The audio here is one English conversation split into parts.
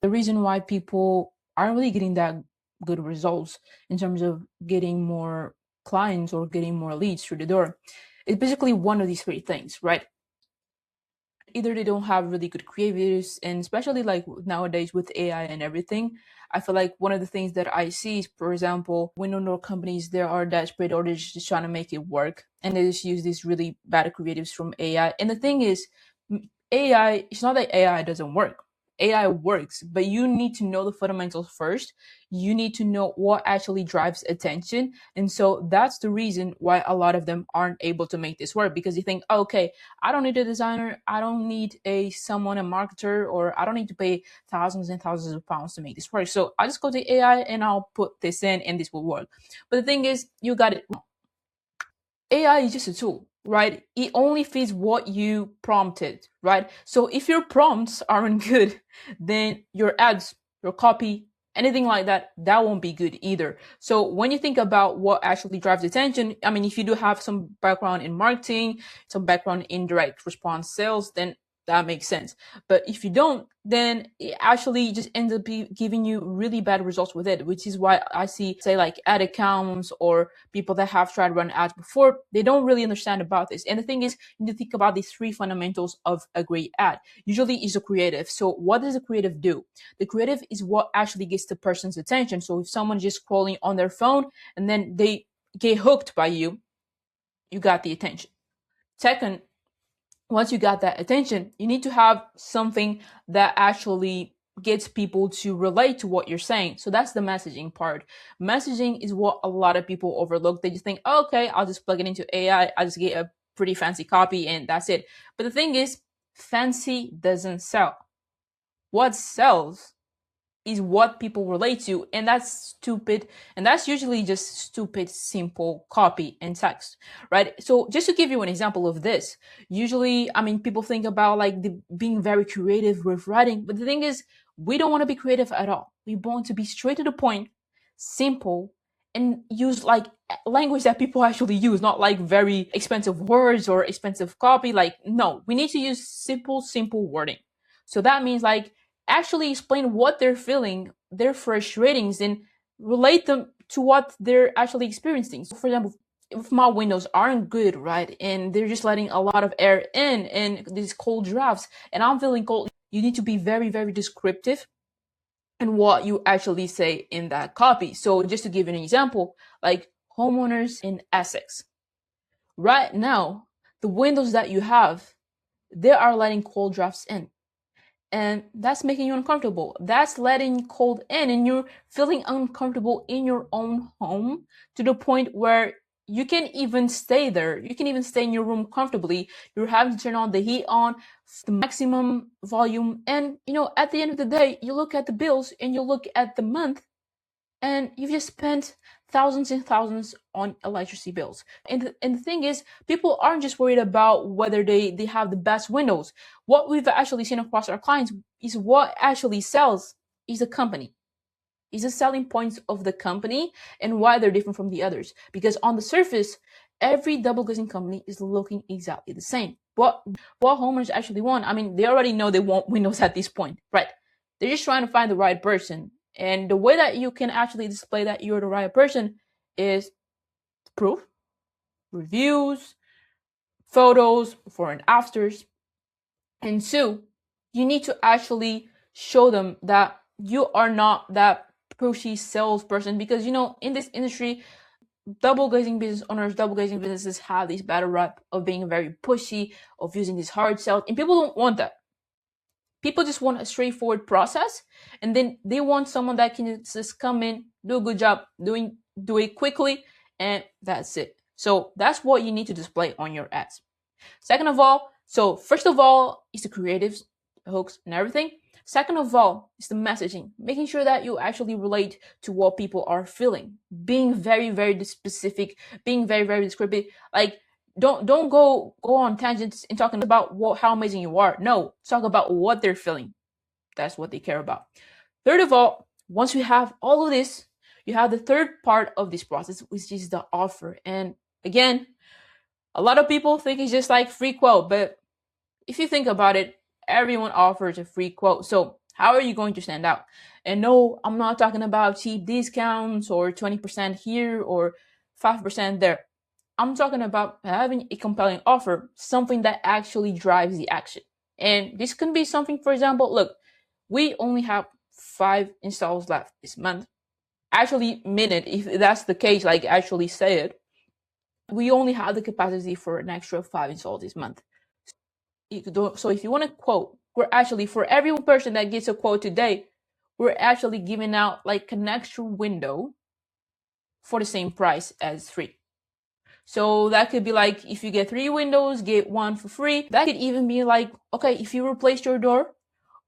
The reason why people aren't really getting that good results in terms of getting more clients or getting more leads through the door is basically one of these three things, right? Either they don't have really good creatives, and especially like nowadays with AI and everything, I feel like one of the things that I see is, for example, window companies, there are desperate or they're just trying to make it work, and they just use these really bad creatives from AI. And the thing is, AI, it's not that AI doesn't work. AI works, but you need to know the fundamentals first. You need to know what actually drives attention. And so that's the reason why a lot of them aren't able to make this work, because you think, oh, okay, I don't need a designer, I don't need a marketer, or I don't need to pay thousands and thousands of pounds to make this work. So I'll just go to AI and I'll put this in and this will work. But the thing is, you got it wrong. AI is just a tool, right? It only feeds what you prompted, right? So if your prompts aren't good, then your ads, your copy, anything like that, that won't be good either. So when you think about what actually drives attention, I mean, if you do have some background in marketing, some background in direct response sales, then that makes sense. But if you don't, then it actually just ends up giving you really bad results with it, which is why I see, say, like ad accounts or people that have tried to run ads before, they don't really understand about this. And the thing is, you need to think about these three fundamentals of a great ad. Usually is a creative. So what does a creative do? The creative is what actually gets the person's attention. So if someone's just scrolling on their phone and then they get hooked by you, you got the attention. Second, once you got that attention, you need to have something that actually gets people to relate to what you're saying. So that's the messaging part. Messaging is what a lot of people overlook. They just think, oh, okay, I'll just plug it into AI. I'll just get a pretty fancy copy and that's it. But the thing is, fancy doesn't sell. What sells is what people relate to, and that's stupid, and that's usually just stupid simple copy and text, right? So just to give you an example of this, usually, I mean, people think about like being very creative with writing, but the thing is, we don't want to be creative at all. We want to be straight to the point, simple, and use like language that people actually use, not like very expensive words or expensive copy. Like, no, we need to use simple wording. So that means like actually explain what they're feeling, their frustrations, and relate them to what they're actually experiencing. So for example, if my windows aren't good, right, and they're just letting a lot of air in and these cold drafts, and I'm feeling cold, you need to be very descriptive in what you actually say in that copy. So just to give an example, like homeowners in Essex. Right now, the windows that you have, they are letting cold drafts in, and that's making you uncomfortable. That's letting cold in, and you're feeling uncomfortable in your own home to the point where you can't even stay there. You can even stay in your room comfortably. You're having to turn on the heat on the maximum volume, and at the end of the day, you look at the bills and you look at the month, and you've just spent thousands and thousands on electricity bills. And the thing is, people aren't just worried about whether they have the best windows. What we've actually seen across our clients is what actually sells is the company, is the selling points of the company and why they're different from the others. Because on the surface, every double glazing company is looking exactly the same. What homeowners actually want, I mean, they already know they want windows at this point, right? They're just trying to find the right person. And the way that you can actually display that you're the right person is proof, reviews, photos, before and afters. And two, you need to actually show them that you are not that pushy salesperson, because in this industry, double glazing business owners, double glazing businesses have this bad rep of being very pushy, of using this hard sell, and people don't want that. People just want a straightforward process, and then they want someone that can just come in, do a good job, do it quickly, and that's it. So that's what you need to display on your ads. Second of all, so first of all is the creatives, the hooks, and everything. Second of all is the messaging, making sure that you actually relate to what people are feeling, being very specific, being very descriptive. Like, don't go on tangents and talking about how amazing you are. No, talk about what they're feeling. That's what they care about. Third of all, once you have all of this, you have the third part of this process, which is the offer. And again, a lot of people think it's just like free quote, but if you think about it, everyone offers a free quote. So How are you going to stand out? And no, I'm not talking about cheap discounts or 20% here or 5% there. I'm talking about having a compelling offer, something that actually drives the action. And this can be something, for example, look, we only have 5 installs left this month. Actually, minute, if that's the case, like actually say it, we only have the capacity for an extra 5 installs this month. So if you want to quote, we're actually, for every person that gets a quote today, we're actually giving out like an extra window for the same price as 3. So that could be like, if you get 3 windows, get 1 for free. That could even be like, okay, if you replace your door,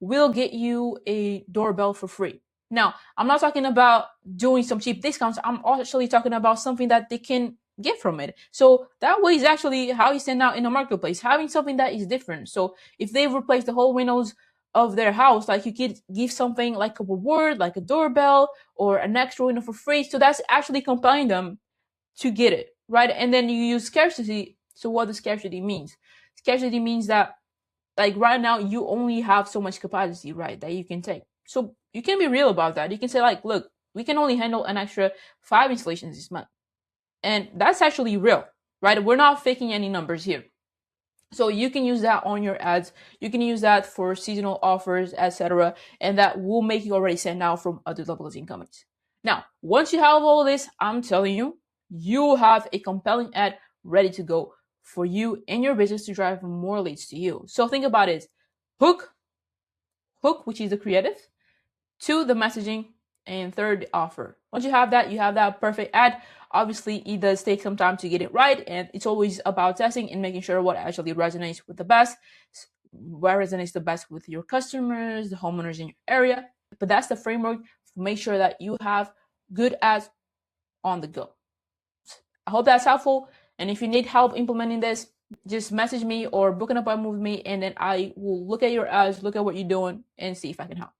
we'll get you a doorbell for free. Now, I'm not talking about doing some cheap discounts. I'm actually talking about something that they can get from it. So that way is actually how you stand out in the marketplace, having something that is different. So if they've replaced the whole windows of their house, like you could give something like a reward, like a doorbell or an extra window for free. So that's actually compelling them to get it, right? And then you use scarcity. So what does scarcity means? Scarcity means that like right now you only have so much capacity, right, that you can take. So you can be real about that. You can say like, look, we can only handle an extra 5 installations this month. And that's actually real, right? We're not faking any numbers here. So you can use that on your ads. You can use that for seasonal offers, etc. And that will make you already stand out from other double glazing companies. Now, once you have all this, I'm telling you, you have a compelling ad ready to go for you and your business to drive more leads to you. So think about it. Hook, which is the creative, 2, the messaging, and 3rd, the offer. Once you have that perfect ad. Obviously, it does take some time to get it right, and it's always about testing and making sure what actually resonates with the best, what resonates the best with your customers, the homeowners in your area. But that's the framework. Make sure that you have good ads on the go. I hope that's helpful. And if you need help implementing this, just message me or book an appointment with me, and then I will look at your ads, look at what you're doing, and see if I can help.